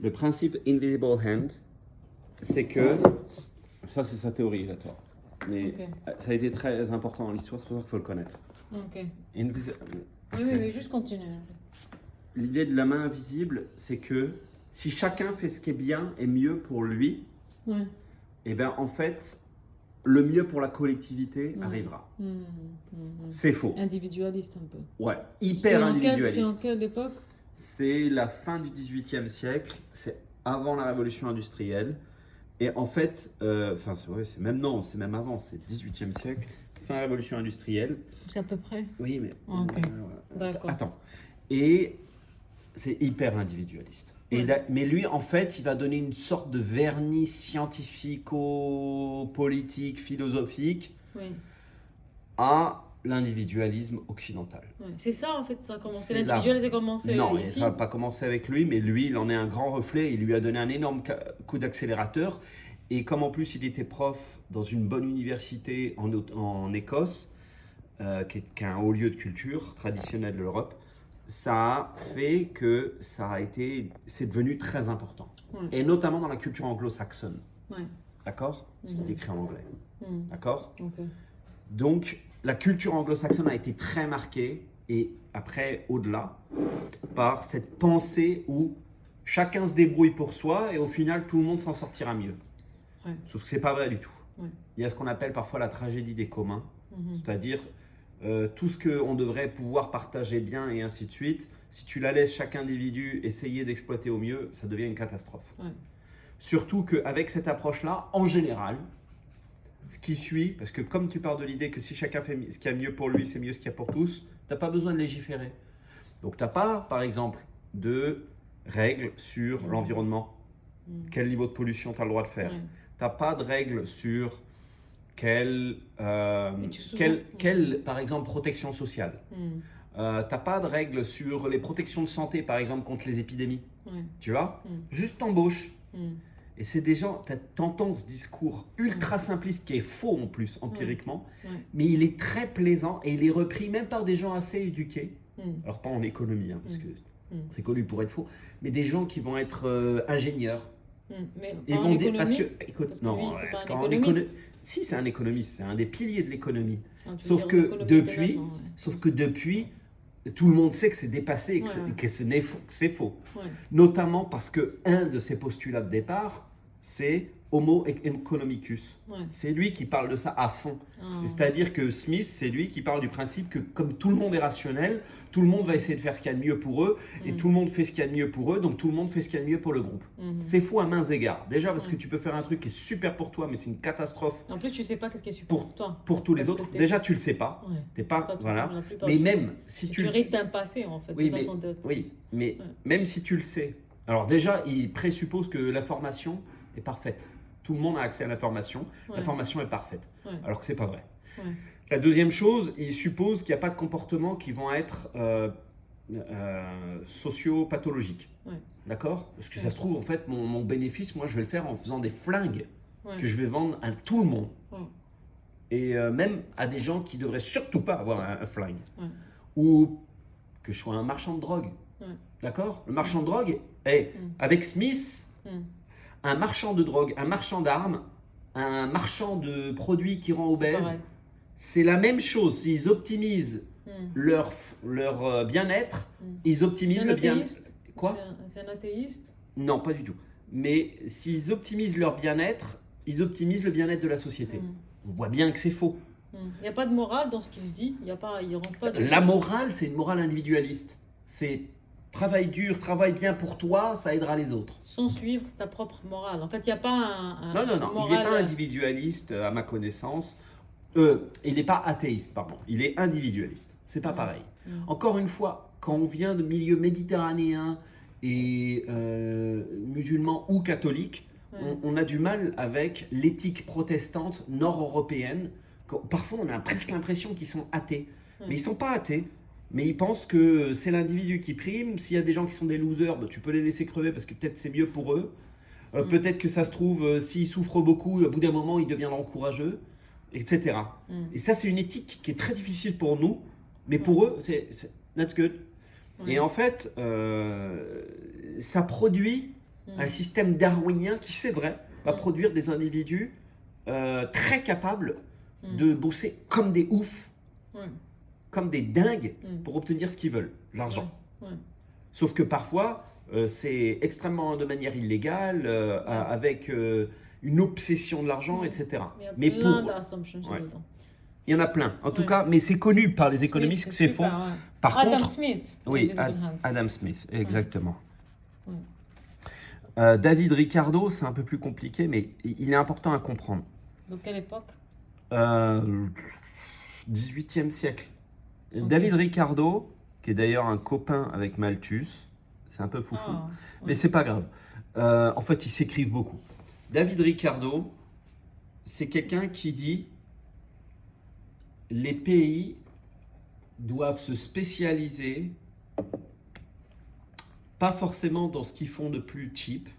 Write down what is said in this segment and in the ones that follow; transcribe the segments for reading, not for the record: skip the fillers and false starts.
Le principe Invisible Hand, c'est que, ça c'est sa théorie là, toi, mais ça a été très important dans l'histoire, c'est pour ça qu'il faut le connaître. Ok. Oui, juste continue. L'idée de la main invisible, c'est que si chacun fait ce qui est bien et mieux pour lui, et bien en fait, le mieux pour la collectivité arrivera. C'est faux. Individualiste un peu. Ouais, hyper individualiste. C'est en quelle époque? C'est la fin du XVIIIe siècle, c'est avant la révolution industrielle. Et en fait, c'est même avant, c'est le XVIIIe siècle, fin de la révolution industrielle. C'est à peu près. Oui, mais. D'accord. Attends. Et c'est hyper individualiste. Mais lui, en fait, il va donner une sorte de vernis scientifico-politique, philosophique à l'individualisme occidental. C'est ça, en fait, ça a commencé. L'individualisme a commencé Non, ici. ça n'a pas commencé avec lui, mais lui, il en est un grand reflet. Il lui a donné un énorme coup d'accélérateur. Et comme en plus, il était prof dans une bonne université en Écosse, qui est un haut lieu de culture traditionnel de l'Europe, ça a fait que c'est devenu très important. Et notamment dans la culture anglo-saxonne. D'accord? C'est écrit en anglais. D'accord? Donc, la culture anglo-saxonne a été très marquée, et après, au-delà, par cette pensée où chacun se débrouille pour soi, et au final, tout le monde s'en sortira mieux. Sauf que c'est pas vrai du tout. Il y a ce qu'on appelle parfois la tragédie des communs, c'est-à-dire tout ce qu'on devrait pouvoir partager bien et ainsi de suite, si tu la laisses chaque individu essayer d'exploiter au mieux, ça devient une catastrophe. Surtout qu'avec cette approche-là, en général, ce qui suit, parce que comme tu pars de l'idée que si chacun fait ce qu'il y a mieux pour lui, c'est mieux ce qu'il y a pour tous, tu n'as pas besoin de légiférer. Donc tu n'as pas, par exemple, de règles sur l'environnement. Quel niveau de pollution tu as le droit de faire. Tu n'as pas de règles sur quelle, par exemple, protection sociale. Tu n'as pas de règles sur les protections de santé, par exemple, contre les épidémies. Tu vois? Juste t'embauches. Et c'est des gens, t'entends ce discours ultra simpliste qui est faux en plus, empiriquement, mais il est très plaisant et il est repris même par des gens assez éduqués. Alors pas en économie, hein, parce que c'est connu pour être faux, mais des gens qui vont être ingénieurs. Mais ils vont dire, parce que, écoute, parce non, que lui, parce c'est pas qu'en un économiste. si c'est un économiste, c'est un des piliers de l'économie. Sauf dire que l'économie depuis, tout le monde sait que c'est dépassé et que c'est faux. Notamment parce que un de ses postulats de départ, c'est Homo economicus. C'est lui qui parle de ça à fond. C'est-à-dire que Smith, c'est lui qui parle du principe que comme tout le monde est rationnel, tout le monde va essayer de faire ce qu'il y a de mieux pour eux, et tout le monde fait ce qu'il y a de mieux pour eux, donc tout le monde fait ce qu'il y a de mieux pour le groupe. C'est faux à mains égards. Déjà parce que tu peux faire un truc qui est super pour toi, mais c'est une catastrophe. En plus, tu sais pas qu'est-ce qui est super pour toi. Pour tous les autres. Déjà, tu le sais pas. T'es pas voilà. Mais même si tu le sais. Tu risques d'un passé en fait. Même si tu le sais. Alors déjà, il présuppose que l'information est parfaite. Tout le monde a accès à l'information. L'information est parfaite. Alors que c'est pas vrai. La deuxième chose, il suppose qu'il n'y a pas de comportements qui vont être socio-pathologiques. D'accord? Parce que ça se trouve, en fait, mon bénéfice, moi, je vais le faire en faisant des flingues que je vais vendre à tout le monde. Et même à des gens qui ne devraient surtout pas avoir un flingue. Ou que je sois un marchand de drogue. D'accord? Le marchand de drogue, avec Smith, un marchand de drogue, un marchand d'armes, un marchand de produits qui rend obèse, c'est la même chose. S'ils optimisent leur bien-être, ils optimisent le bien-être. Quoi? C'est un athéiste? Non, pas du tout. Mais s'ils optimisent leur bien-être, ils optimisent le bien-être de la société. On voit bien que c'est faux. Il n'y a pas de morale dans ce qu'il dit. Il rentre pas de... La morale, c'est une morale individualiste. C'est travaille dur, travaille bien pour toi, ça aidera les autres. Sans suivre ta propre morale. En fait, il n'y a pas un non, moral... il n'est pas individualiste à ma connaissance. Il n'est pas athéiste, pardon. Il est individualiste. C'est pas pareil. Encore une fois, quand on vient de milieux méditerranéens et musulmans ou catholiques, on a du mal avec l'éthique protestante nord-européenne. Parfois, on a presque l'impression qu'ils sont athées. Mais ils ne sont pas athées. Mais ils pensent que c'est l'individu qui prime. S'il y a des gens qui sont des losers, tu peux les laisser crever parce que peut-être c'est mieux pour eux. Peut-être que ça se trouve, s'ils souffrent beaucoup, au bout d'un moment, ils deviendront courageux, etc. Et ça, c'est une éthique qui est très difficile pour nous. Mais pour eux, c'est that's good. Et en fait, ça produit Un système darwinien qui, c'est vrai, va produire des individus très capables de bosser comme des oufs, comme des dingues pour obtenir ce qu'ils veulent, l'argent. Sauf que parfois, c'est extrêmement de manière illégale, avec une obsession de l'argent, etc. Il y a plein d'assumptions dedans. Il y en a plein, en tout cas, mais c'est connu par les économistes que c'est faux. Par Adam contre, Smith. oui, Adam Smith, exactement. David Ricardo, c'est un peu plus compliqué, mais il est important à comprendre. De quelle époque 18e siècle. David Ricardo, qui est d'ailleurs un copain avec Malthus, c'est un peu foufou, mais c'est pas grave. En fait, ils s'écrivent beaucoup. David Ricardo, c'est quelqu'un qui dit les pays doivent se spécialiser, pas forcément dans ce qu'ils font de plus cheap,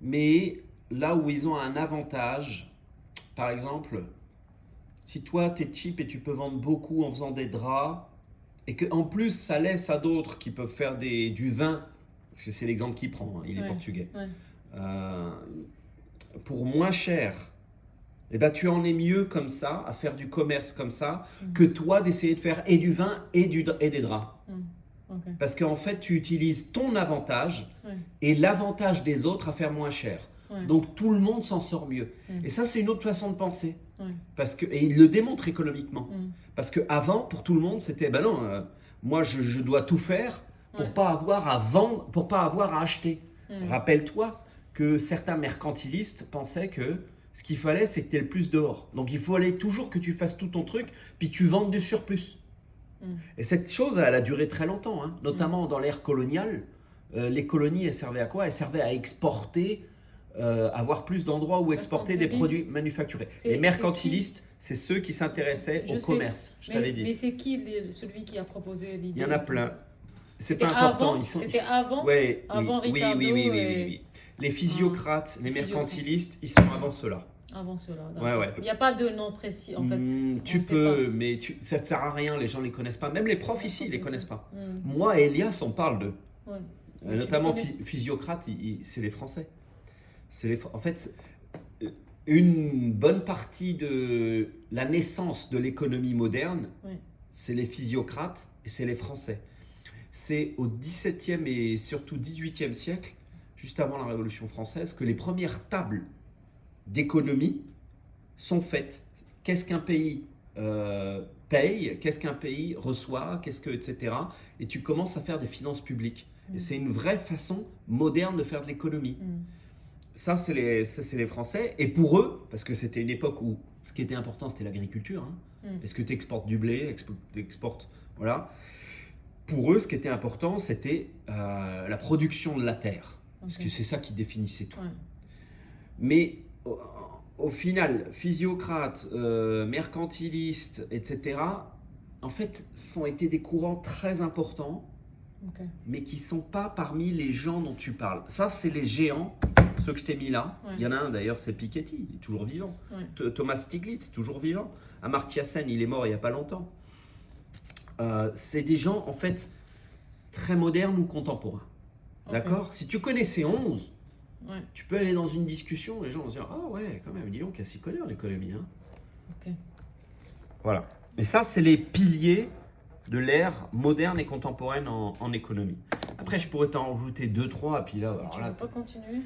mais là où ils ont un avantage. Par exemple, si toi tu es cheap et tu peux vendre beaucoup en faisant des draps, et qu'en plus ça laisse à d'autres qui peuvent faire du vin, parce que c'est l'exemple qu'il prend, hein, il est portugais, pour moins cher, eh ben, tu en es mieux comme ça, à faire du commerce comme ça, que toi d'essayer de faire et du vin et des draps. Parce qu'en fait, tu utilises ton avantage et l'avantage des autres à faire moins cher. Donc tout le monde s'en sort mieux. Et ça, c'est une autre façon de penser. Et il le démontre économiquement. Parce qu'avant, pour tout le monde, c'était ben non, moi je dois tout faire pour pas avoir à vendre, pour pas avoir à acheter. Rappelle-toi que certains mercantilistes pensaient que ce qu'il fallait, c'est que tu aies le plus dehors. Donc il fallait toujours que tu fasses tout ton truc, puis tu vendes du surplus. Et cette chose, elle a duré très longtemps, hein, notamment dans l'ère coloniale. Les colonies, elles servaient à quoi? Elles servaient à exporter, avoir plus d'endroits où exporter des produits manufacturés. Les mercantilistes, c'est ceux qui s'intéressaient au commerce, je t'avais dit. Mais c'est qui celui qui a proposé l'idée? Il y en a plein. C'est pas important. C'était avant Ricardo. Oui. Les physiocrates, les mercantilistes, ils sont avant cela. Avant cela. Ouais. Il n'y a pas de nom précis en fait. Tu peux, mais ça ne sert à rien, les gens ne les connaissent pas. Même les profs ici, ils ne les connaissent pas. Moi et Elias, on parle d'eux. Notamment physiocrates, c'est les Français. En fait, une bonne partie de la naissance de l'économie moderne, c'est les physiocrates et c'est les Français. C'est au XVIIe et surtout XVIIIe siècle, juste avant la Révolution française, que les premières tables d'économie sont faites. Qu'est-ce qu'un pays paye, qu'est-ce qu'un pays reçoit, etc. Et tu commences à faire des finances publiques. Et c'est une vraie façon moderne de faire de l'économie. Ça, c'est les Français. Et pour eux, parce que c'était une époque où ce qui était important, c'était l'agriculture. Hein. Est-ce que tu exportes du blé, voilà. Pour eux, ce qui était important, c'était la production de la terre. Parce que c'est ça qui définissait tout. Mais au final, physiocrates, mercantilistes, etc., en fait, ont été des courants très importants, mais qui ne sont pas parmi les gens dont tu parles. Ça, c'est les géants, ceux que je t'ai mis là. Il y en a un d'ailleurs, c'est Piketty, il est toujours vivant. Thomas Stiglitz, toujours vivant. Amartya Sen, il est mort il n'y a pas longtemps. C'est des gens, en fait, très modernes ou contemporains. D'accord? Si tu connais ces 11, tu peux aller dans une discussion, les gens vont se dire « Ah ouais, quand même, dis donc, qu'elle s'y connaît en économie. Hein. » Voilà. Et ça, c'est les piliers de l'ère moderne et contemporaine en économie. Après, je pourrais t'en rajouter 2-3, et puis là... Tu ne veux pas continuer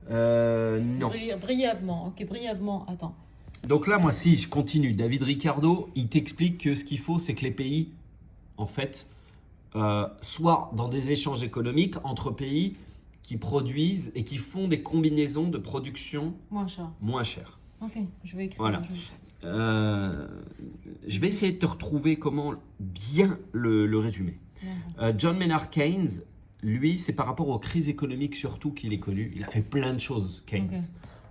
Non. Brièvement, attends. Donc là, moi, si je continue, David Ricardo, il t'explique que ce qu'il faut, c'est que les pays, en fait, soient dans des échanges économiques entre pays qui produisent et qui font des combinaisons de production moins chères. Ok, je vais écrire. Voilà. Je vais essayer de te retrouver comment bien le résumer. John Maynard Keynes, lui, c'est par rapport aux crises économiques surtout qu'il est connu. Il a fait plein de choses, Keynes.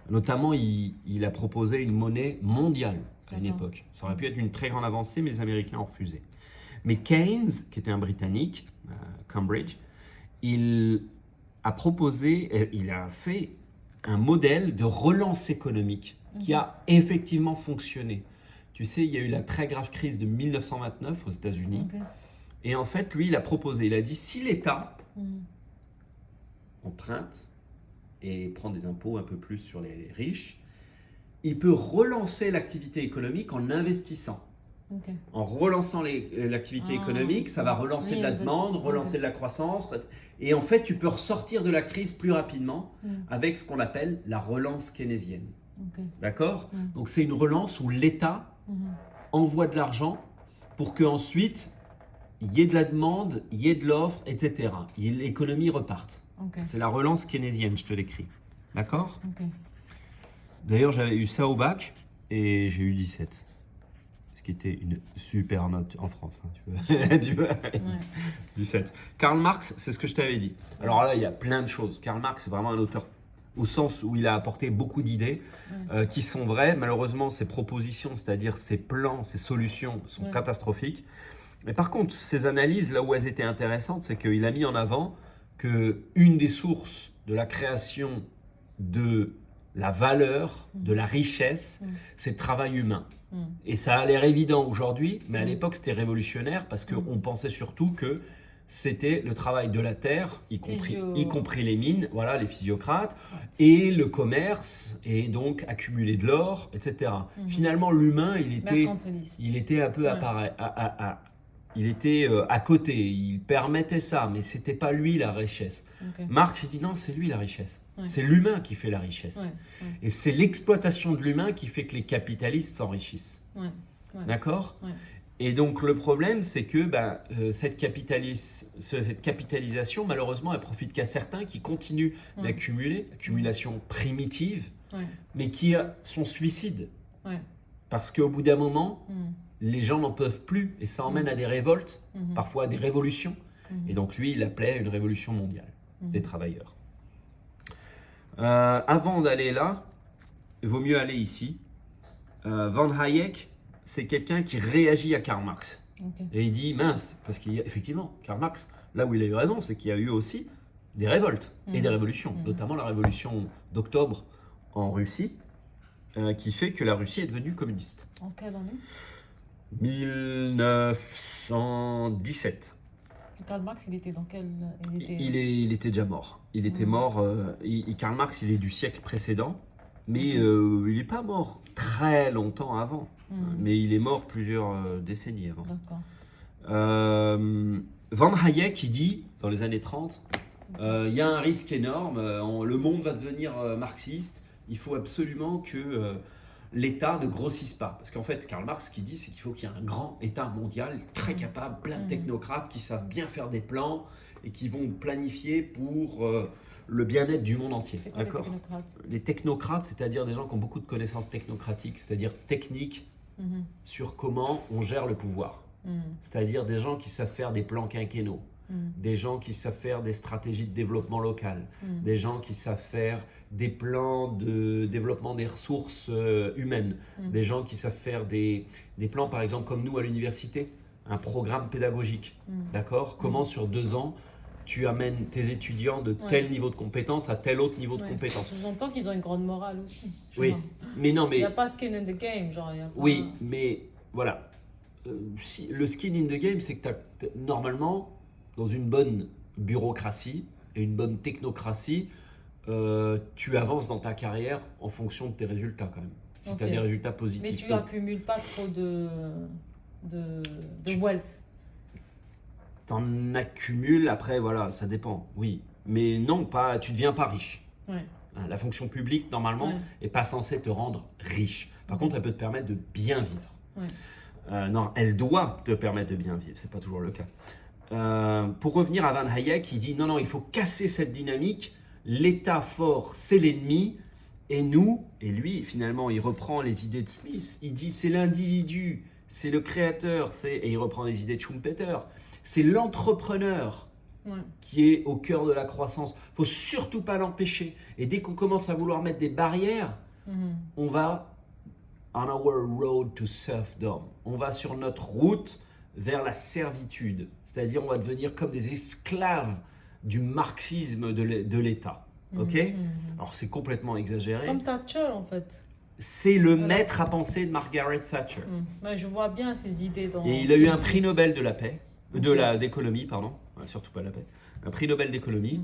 Notamment, il a proposé une monnaie mondiale à une époque. Ça aurait pu être une très grande avancée, mais les Américains ont refusé. Mais Keynes, qui était un Britannique, Cambridge, il a proposé, il a fait un modèle de relance économique qui a effectivement fonctionné. Tu sais, il y a eu la très grave crise de 1929 aux États-Unis. Et en fait, lui, il a proposé, il a dit, si l'État emprunte et prend des impôts un peu plus sur les riches, il peut relancer l'activité économique en investissant. Ok. En relançant l'activité économique, ça va relancer de la demande, relancer ok. de la croissance. Et en fait, tu peux ressortir de la crise plus rapidement Mm. avec ce qu'on appelle la relance keynésienne. Ok. D'accord? Mm. Donc, c'est une relance où l'État Mhm. envoie de l'argent pour qu'ensuite, il y ait de la demande, il y ait de l'offre, etc. Et l'économie reparte. Ok. C'est la relance keynésienne, je te l'écris. D'accord? Ok. D'ailleurs, j'avais eu ça au bac et j'ai eu 17. Ce qui était une super note en France. Tu vois. Ouais. 17. Karl Marx, c'est ce que je t'avais dit. Alors là, il y a plein de choses. Karl Marx, c'est vraiment un auteur au sens où il a apporté beaucoup d'idées qui sont vraies. Malheureusement, ses propositions, c'est-à-dire ses plans, ses solutions sont Ouais. catastrophiques. Mais par contre, ses analyses, là où elles étaient intéressantes, c'est qu'il a mis en avant qu'une des sources de la création de la valeur, de la richesse, c'est le travail humain. Mm. Et ça a l'air évident aujourd'hui, mais à Mm. l'époque c'était révolutionnaire parce qu'on pensait surtout que c'était le travail de la terre, y compris les mines, voilà, les physiocrates, et le commerce, et donc accumuler de l'or, etc. Finalement, l'humain, Mercantiliste. il était un peu Ouais. il était à côté, il permettait ça, mais c'était pas lui la richesse. Ok. Marx, il dit non, c'est lui la richesse. Ouais. C'est l'humain qui fait la richesse. Ouais. Ouais. Et c'est l'exploitation de l'humain qui fait que les capitalistes s'enrichissent. Ouais. Ouais. D'accord? Ouais. Et donc le problème, c'est que cette capitalisation, malheureusement, elle profite qu'à certains qui continuent d'accumuler, accumulation primitive, Ouais. mais qui sont suicides. Ouais. Parce qu'au bout d'un moment, Mm. les gens n'en peuvent plus et ça emmène à des révoltes, Mhm. parfois à des révolutions. Mhm. Et donc lui, il appelait une révolution mondiale Mhm. des travailleurs. Avant d'aller là, il vaut mieux aller ici. Van Hayek, c'est quelqu'un qui réagit à Karl Marx. Ok. Et il dit mince, parce qu'effectivement, Karl Marx, là où il a eu raison, c'est qu'il y a eu aussi des révoltes et des révolutions, notamment la révolution d'octobre en Russie, qui fait que la Russie est devenue communiste. En quelle année? 1917. Karl Marx, il était dans quel... Il était déjà mort. Il était mort. Karl Marx, il est du siècle précédent, mais il n'est pas mort très longtemps avant. Mais il est mort plusieurs décennies avant. D'accord. Van Hayek, il dit, dans les années 30, il y a un risque énorme, le monde va devenir marxiste, il faut absolument que l'État ne grossisse pas. Parce qu'en fait, Karl Marx, ce qu'il dit, c'est qu'il faut qu'il y ait un grand État mondial, très capable, plein de technocrates qui savent bien faire des plans et qui vont planifier pour le bien-être du monde entier. C'est quoi les technocrates? Les technocrates, c'est-à-dire des gens qui ont beaucoup de connaissances technocratiques, c'est-à-dire techniques sur comment on gère le pouvoir. C'est-à-dire des gens qui savent faire des plans quinquennaux, des gens qui savent faire des stratégies de développement local, des gens qui savent faire des plans de développement des ressources humaines, des gens qui savent faire des plans, par exemple, comme nous à l'université, un programme pédagogique. D'accord? Comment sur 2 ans, tu amènes tes étudiants de tel niveau de compétence à tel autre niveau de compétence. J'entends qu'ils ont une grande morale aussi. Oui, mais non, mais... Il n'y a pas skin in the game, genre. Y a pas... Oui, mais voilà. Le skin in the game, c'est que normalement, dans une bonne bureaucratie et une bonne technocratie, tu avances dans ta carrière en fonction de tes résultats quand même. Si tu as des résultats positifs. Mais tu accumules pas trop de wealth. T'en accumules, après, voilà, ça dépend, oui. Mais non, tu ne deviens pas riche. Ouais. La fonction publique, normalement, n'est pas censée te rendre riche. Par contre, elle peut te permettre de bien vivre. Ouais. Non, elle doit te permettre de bien vivre, c'est pas toujours le cas. Pour revenir à Van Hayek, il dit non, il faut casser cette dynamique. L'État fort, c'est l'ennemi. Et nous, et lui, finalement, il reprend les idées de Smith. Il dit c'est l'individu, c'est le créateur, et il reprend les idées de Schumpeter. C'est l'entrepreneur qui est au cœur de la croissance. Il ne faut surtout pas l'empêcher. Et dès qu'on commence à vouloir mettre des barrières, on va on our road to serfdom. On va sur notre route vers la servitude. C'est-à-dire, on va devenir comme des esclaves du marxisme de l'État. Ok? Alors, c'est complètement exagéré. Comme Thatcher, en fait. C'est le maître à penser de Margaret Thatcher. Ouais, je vois bien ses idées dans... Et il a eu un prix Nobel de la paix, d'économie, pardon. Ouais, surtout pas de la paix. Un prix Nobel d'économie.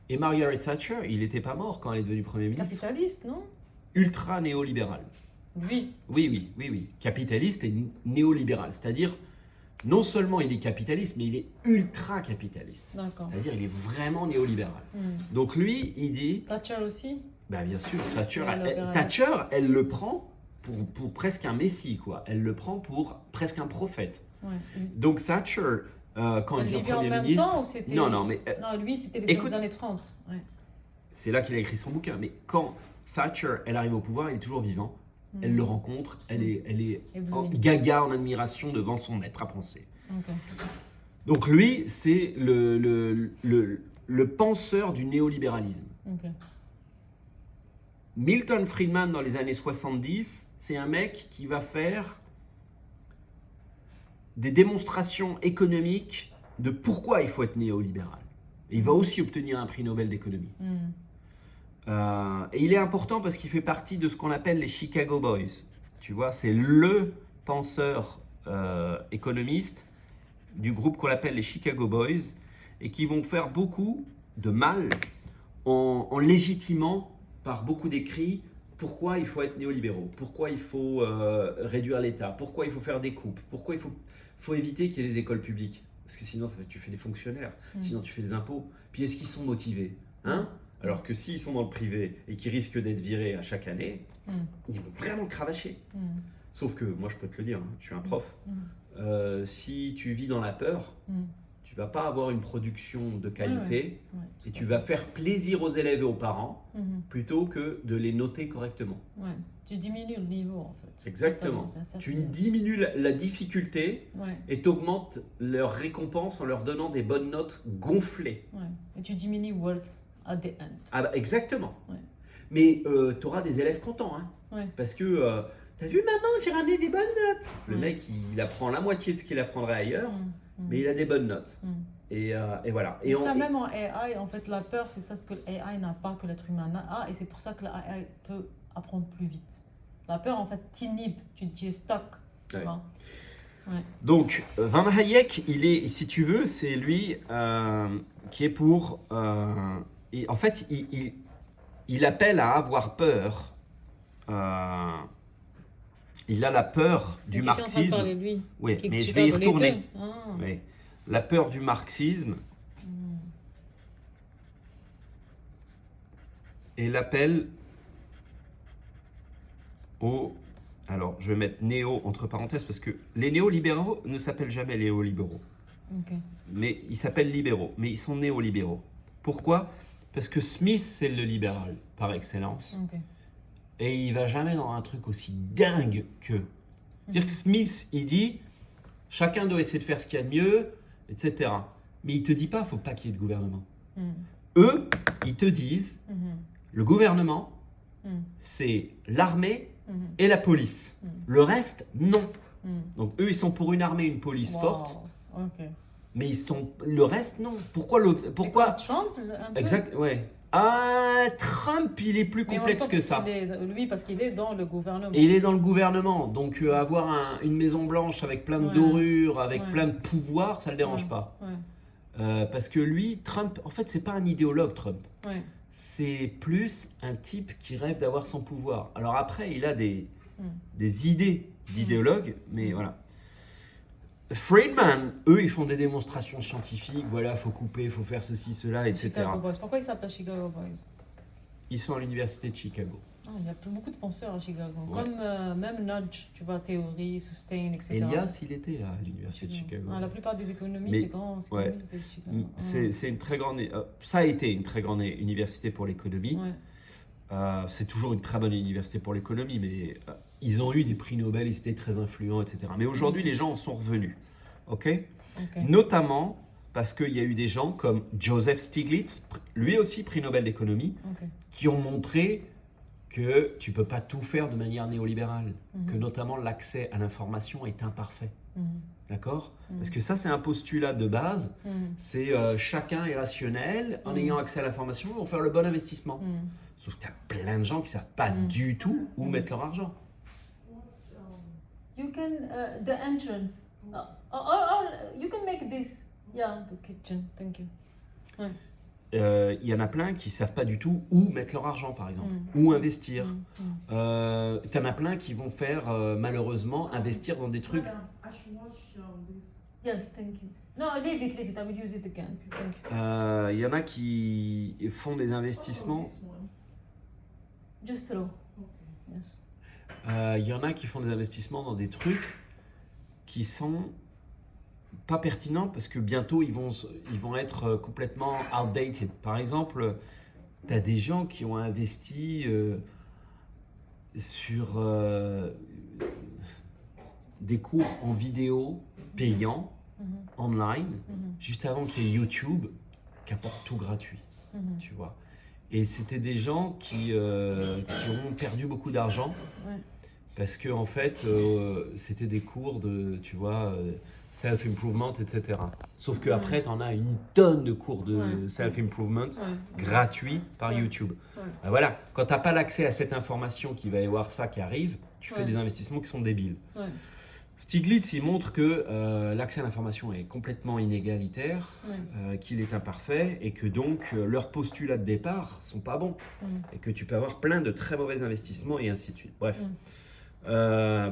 Et Margaret Thatcher, il n'était pas mort quand elle est devenue Premier ministre. Capitaliste, non? Ultra néolibéral. Lui. Oui. Capitaliste et néolibéral. C'est-à-dire, non seulement il est capitaliste, mais il est ultra capitaliste. D'accord. C'est-à-dire, il est vraiment néolibéral. Hmm. Donc lui, il dit, Thatcher aussi? bah bien sûr, Néolibéral. Thatcher, elle le prend pour presque un messie, quoi. Elle le prend pour presque un prophète. Ouais. Donc Thatcher, quand Elle il devient vivait en Premier même ministre... temps ou c'était... Non, mais Non, lui, c'était écoute, les années 30. Ouais. c'est là qu'il a écrit son bouquin. Mais quand Thatcher, elle arrive au pouvoir, elle est toujours vivant. Elle le rencontre, elle est Éblouie. gaga en admiration devant son maître à penser. Ok. Donc lui, c'est le penseur du néolibéralisme. Ok. Milton Friedman, dans les années 70, c'est un mec qui va faire des démonstrations économiques de pourquoi il faut être néolibéral. Et il va aussi obtenir un prix Nobel d'économie. Hmm. Et il est important parce qu'il fait partie de ce qu'on appelle les Chicago Boys. Tu vois, c'est le penseur économiste du groupe qu'on appelle les Chicago Boys et qui vont faire beaucoup de mal en légitimant par beaucoup d'écrits pourquoi il faut être néolibéraux, pourquoi il faut réduire l'État, pourquoi il faut faire des coupes, pourquoi il faut éviter qu'il y ait des écoles publiques. Parce que sinon, tu fais des fonctionnaires, sinon tu fais des impôts. Puis est-ce qu'ils sont motivés, hein? Alors que s'ils sont dans le privé et qu'ils risquent d'être virés à chaque année, ils vont vraiment cravacher. Sauf que, moi je peux te le dire, hein, je suis un prof, si tu vis dans la peur, tu vas pas avoir une production de qualité et tu vas faire plaisir aux élèves et aux parents plutôt que de les noter correctement. Ouais. Tu diminues le niveau en fait. Exactement. Tu diminues la difficulté et tu augmentes leur récompense en leur donnant des bonnes notes gonflées. Ouais. Et tu diminues worth at the end. Ah bah exactement. Ouais. Mais tu auras des élèves contents, hein, Ouais. parce que t'as vu maman, j'ai ramené des bonnes notes. Le mec, il apprend la moitié de ce qu'il apprendrait ailleurs, mais il a des bonnes notes. Et voilà. Et ça, même en AI, en fait, la peur, c'est ça ce que l'AI n'a pas, que l'être humain a, et c'est pour ça que l'AI peut apprendre plus vite. La peur, en fait, t'inhibe, tu es stuck. Tu vois. Ouais. Donc, Van Hayek, il est, si tu veux, c'est lui qui est pour... en fait, il appelle à avoir peur. Il a la peur du marxisme. Parler, lui, oui, mais je vais y retourner. Ah. Oui. La peur du marxisme et l'appel au... Alors, je vais mettre néo entre parenthèses parce que les néolibéraux ne s'appellent jamais néolibéraux. Okay. Mais ils s'appellent libéraux, mais ils sont néolibéraux. Pourquoi? Parce que Smith, c'est le libéral par excellence. Okay. Et il va jamais dans un truc aussi dingue que... C'est-à-dire que Smith, il dit, chacun doit essayer de faire ce qu'il y a de mieux, etc. Mais il te dit pas, faut pas qu'il y ait de gouvernement. Eux, ils te disent, le gouvernement, c'est l'armée et la police. Le reste, non. Donc eux, ils sont pour une armée, une police forte. Okay. Mais ils sont le reste, non. Pourquoi Trump, un peu. Exact, ouais. Ah, Trump, il est plus complexe que ça. Lui, parce qu'il est dans le gouvernement. Et il est dans le gouvernement, donc avoir une Maison Blanche avec plein de dorures, avec plein de pouvoirs, ça le dérange pas. Parce que lui, Trump, en fait, c'est pas un idéologue, Trump. C'est plus un type qui rêve d'avoir son pouvoir. Alors après, il a des idées d'idéologue, mais voilà. Friedman, eux, ils font des démonstrations scientifiques, voilà, faut couper, faut faire ceci, cela, etc. Chicago Boys. Pourquoi ils s'appellent Chicago Boys? Ils sont à l'université de Chicago. Ah, il y a beaucoup de penseurs à Chicago. Comme même Nudge, tu vois, théorie, sustain, etc. Elias, il était à l'université de Chicago. La plupart des économistes, mais, des grands économistes, c'est de Chicago. C'est une très grande... ça a été une très grande université pour l'économie. C'est toujours une très bonne université pour l'économie, mais ils ont eu des prix Nobel, ils étaient très influents, etc. Mais aujourd'hui, les gens en sont revenus. Okay. Notamment parce qu'il y a eu des gens comme Joseph Stiglitz, lui aussi prix Nobel d'économie, qui ont montré que tu ne peux pas tout faire de manière néolibérale, que notamment l'accès à l'information est imparfait. D'accord? Parce que ça, c'est un postulat de base, c'est chacun est rationnel, en ayant accès à l'information, ils vont faire le bon investissement. Sauf que tu as plein de gens qui ne savent pas du tout où mettre leur argent. You can, the entrance, or you can make this, yeah, the kitchen, thank you. il y en a plein qui ne savent pas du tout où mettre leur argent, par exemple, où investir. Tu en as plein qui vont faire, malheureusement, investir dans des trucs. I should watch this. Yes, thank you. No, leave it. I will use it again. Thank you. Il y en a qui font des investissements. This one. Just throw. Okay. Yes. Il y en a qui font des investissements dans des trucs qui sont pas pertinents parce que bientôt ils vont être complètement outdated. Par exemple, tu as des gens qui ont investi sur des cours en vidéo payants, online, juste avant qu'il y ait YouTube qui apporte tout gratuit, tu vois. Et c'était des gens qui ont perdu beaucoup d'argent parce que en fait, c'était des cours de, tu vois, self-improvement, etc. Sauf qu'après, tu en as une tonne de cours de self-improvement gratuits par YouTube. Ben voilà, quand tu n'as pas l'accès à cette information qu'il va y avoir ça qui arrive, tu fais des investissements qui sont débiles. Stiglitz, il montre que l'accès à l'information est complètement inégalitaire, qu'il est imparfait et que donc leurs postulats de départ sont pas bons et que tu peux avoir plein de très mauvais investissements et ainsi de suite. Bref,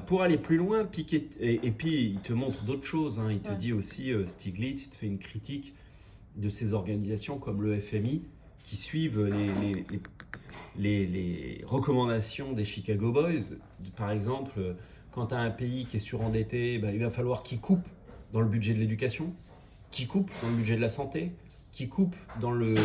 pour aller plus loin, Piketty, et puis il te montre d'autres choses. Hein. Il te dit aussi, Stiglitz, il te fait une critique de ces organisations comme le FMI qui suivent les recommandations des Chicago Boys. Par exemple, quand tu as un pays qui est surendetté, il va falloir qu'il coupe dans le budget de l'éducation, qu'il coupe dans le budget de la santé, qu'il coupe dans le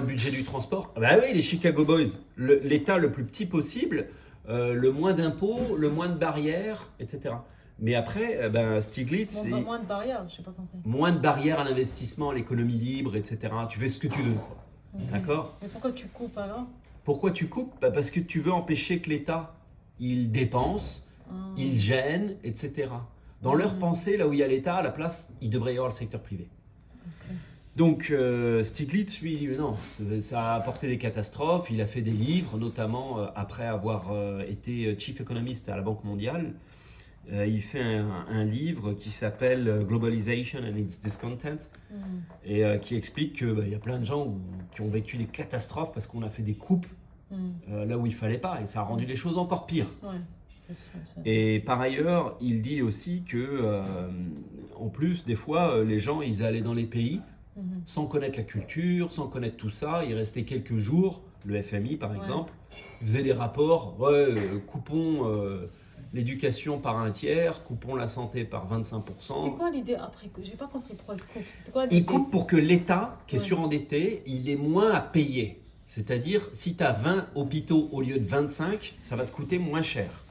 budget du transport. Bah oui, les Chicago Boys, l'État le plus petit possible, le moins d'impôts, le moins de barrières, etc. Mais après, Stiglitz... moins de barrières, je sais pas compris. Moins de barrières à l'investissement, à l'économie libre, etc. Tu fais ce que tu veux, quoi. D'accord ? Mais pourquoi tu coupes alors ? Pourquoi tu coupes ? Parce que tu veux empêcher que l'État... ils dépensent, ils gênent, etc. Dans leur pensée, là où il y a l'État, à la place, il devrait y avoir le secteur privé. Donc Stiglitz, lui, non, ça a apporté des catastrophes. Il a fait des livres, notamment après avoir été chief economist à la Banque mondiale. Il fait un livre qui s'appelle Globalization and its Discontent et qui explique qu'il y a plein de gens qui ont vécu des catastrophes parce qu'on a fait des coupes là où il fallait pas, et ça a rendu les choses encore pires. C'est sûr. Et par ailleurs, il dit aussi que, en plus, des fois, les gens, ils allaient dans les pays sans connaître la culture, sans connaître tout ça. Ils restaient quelques jours. Le FMI, par exemple, faisait des rapports. Coupons l'éducation par 1/3, coupons la santé par 25%. C'était quoi l'idée après que j'ai pas compris pourquoi il coupe. C'était quoi l'idée ? Il coupe pour que l'État, qui est surendetté, il ait moins à payer. C'est-à-dire, si tu as 20 hôpitaux au lieu de 25, ça va te coûter moins cher.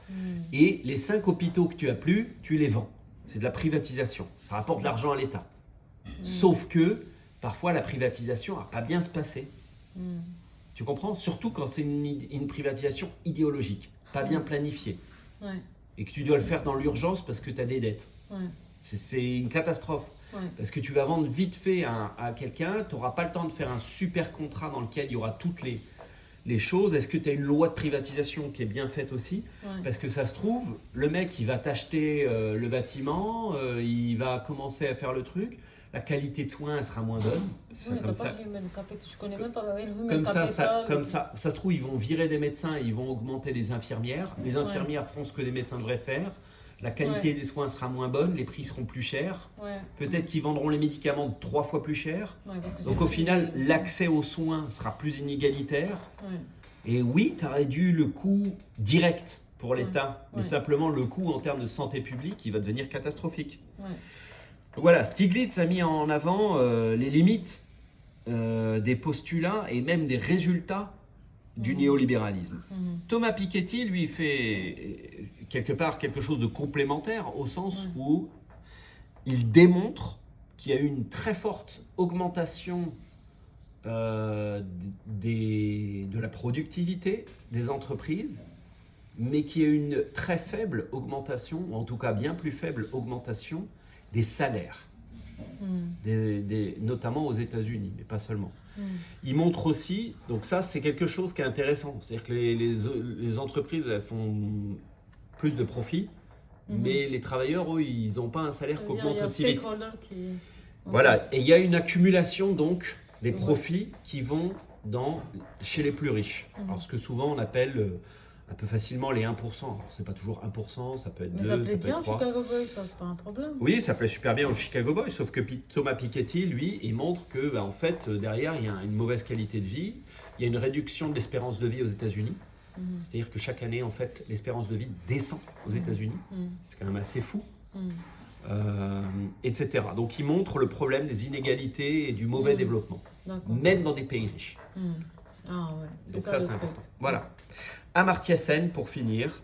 Et les 5 hôpitaux que tu as plus, tu les vends. C'est de la privatisation. Ça rapporte de l'argent à l'État. Sauf que, parfois, la privatisation n'a pas bien se passer. Tu comprends ? Surtout quand c'est une privatisation idéologique, pas bien planifiée. Et que tu dois le faire dans l'urgence parce que tu as des dettes. C'est une catastrophe. Parce que tu vas vendre vite fait à quelqu'un, tu n'auras pas le temps de faire un super contrat dans lequel il y aura toutes les choses. Est-ce que tu as une loi de privatisation qui est bien faite aussi ? Parce que ça se trouve, le mec, il va t'acheter le bâtiment, il va commencer à faire le truc, la qualité de soins elle sera moins bonne. Je connais même pas Comme ça se trouve, ils vont virer des médecins, ils vont augmenter des infirmières. Les infirmières feront ce que les médecins devraient faire. La qualité des soins sera moins bonne, les prix seront plus chers. Peut-être qu'ils vendront les médicaments 3 fois plus cher. Donc au final, l'accès aux soins sera plus inégalitaire. Et oui, tu as réduit le coût direct pour l'État, mais simplement le coût en termes de santé publique, il va devenir catastrophique. Donc voilà, Stiglitz a mis en avant les limites des postulats et même des résultats du néolibéralisme. Thomas Piketty, lui, fait quelque part quelque chose de complémentaire au sens où il démontre qu'il y a eu une très forte augmentation de la productivité des entreprises, mais qu'il y a une très faible augmentation, ou en tout cas bien plus faible augmentation des salaires, notamment aux États-Unis, mais pas seulement. Il montre aussi, donc ça c'est quelque chose qui est intéressant, c'est-à-dire que les entreprises elles font plus de profit, mais les travailleurs, eux, ils n'ont pas un salaire qui augmente aussi vite. Voilà, et il y a une accumulation donc des Ouais. profits qui vont chez les plus riches. Alors, ce que souvent on appelle un peu facilement les 1%. Alors, c'est pas toujours 1%, ça peut être Mais 2, ça ça plaît peut bien être 3. Chicago Boys, ça, c'est pas un problème. Oui, ça plaît super bien aux Chicago Boys, sauf que Thomas Piketty, lui, il montre que, en fait, derrière, il y a une mauvaise qualité de vie, il y a une réduction de l'espérance de vie aux États-Unis. Mhm. C'est-à-dire que chaque année, en fait, l'espérance de vie descend aux États-Unis. Mhm. C'est quand même assez fou. Mhm. Etc. Donc, il montre le problème des inégalités et du mauvais développement, D'accord. même dans des pays riches. Mhm. Ah ouais, Donc ça ça, le c'est truc. important. Voilà. Amartya Sen, pour finir,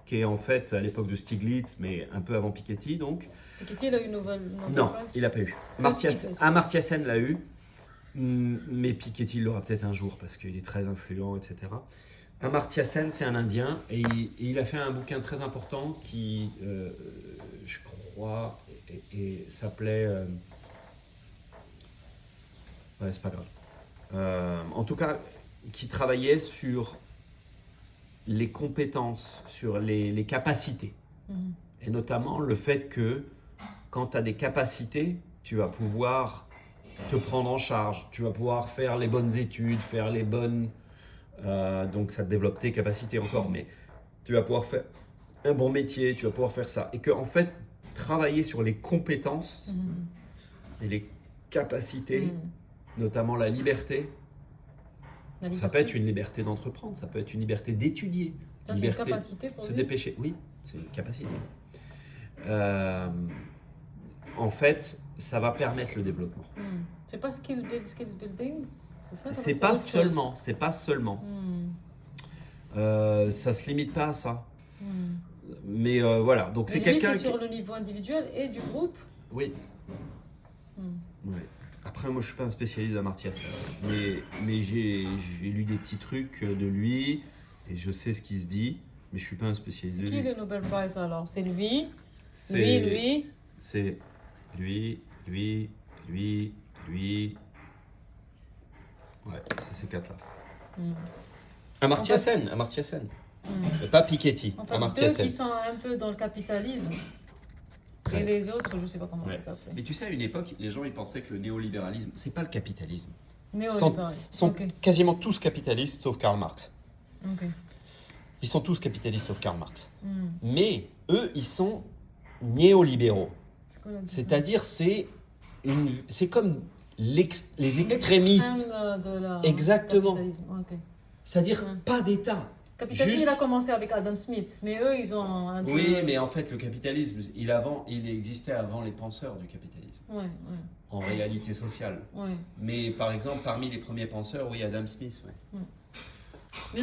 qui est en fait à l'époque de Stiglitz, mais un peu avant Piketty, donc. Piketty, il a eu une nouvelle Non, presse. il n'a pas eu. Stiglitz. Amartya Sen l'a eu, mais Piketty l'aura peut-être un jour parce qu'il est très influent, etc. Amartya Sen, c'est un Indien et il a fait un bouquin très important qui, je crois, et s'appelait. Ouais, c'est pas grave. En tout cas, qui travaillait sur les compétences, sur les capacités. Mhm. Et notamment le fait que quand tu as des capacités, tu vas pouvoir te prendre en charge, tu vas pouvoir faire les bonnes études, faire les bonnes... donc ça te développe tes capacités encore, mais tu vas pouvoir faire un bon métier, tu vas pouvoir faire ça. Et que en fait, travailler sur les compétences Mhm. et les capacités, Mhm. notamment la liberté, La ça liberté. peut être une liberté d'entreprendre, ça peut être une liberté d'étudier, Ça, c'est une liberté capacité de pour se lui. dépêcher. Oui, c'est une capacité. En fait, ça va permettre le développement. Mhm. C'est pas skills building, c'est ça? C'est pas autre chose. seulement, c'est pas seulement. Mhm. Ça se limite pas à ça. Mhm. Mais voilà, donc Mais c'est lui, quelqu'un c'est qui... sur le niveau individuel et du groupe. Oui. Mhm. Ouais. Après, moi, je suis pas un spécialiste d'Amartya Sen, mais j'ai lu des petits trucs de lui et je sais ce qui se dit, mais je suis pas un spécialiste C'est de qui lui. le Nobel Prize alors? C'est lui, C'est lui. C'est lui. Ouais, c'est ces quatre-là. Mhm. Amartya En fait- Sen, Amartya Sen. Mhm. Pas Piketty, En fait, Amartya deux Sen. qui sont un peu dans le capitalisme. Ouais. Et les autres, je sais pas comment Ouais. ça s'appelle. Mais tu sais, à une époque, les gens ils pensaient que le néolibéralisme, c'est pas le capitalisme. Néolibéralisme. Ils sont Ok. quasiment tous capitalistes sauf Karl Marx. Ok. Ils sont tous capitalistes sauf Karl Marx. Mhm. Mais eux, ils sont néolibéraux. C'est quoi la différence? C'est-à-dire, c'est comme les extrémistes. L'extrême de la Exactement. capitalisme. Ok. C'est-à-dire Ouais. pas d'État. Capitalisme, Juste- il a commencé avec Adam Smith, mais eux, ils ont un peu... Oui, mais en fait, le capitalisme, il existait avant les penseurs du capitalisme, Ouais, en réalité sociale. ouais, ouais. Mais par exemple, parmi les premiers penseurs, oui, Adam Smith. Ouais. Mm.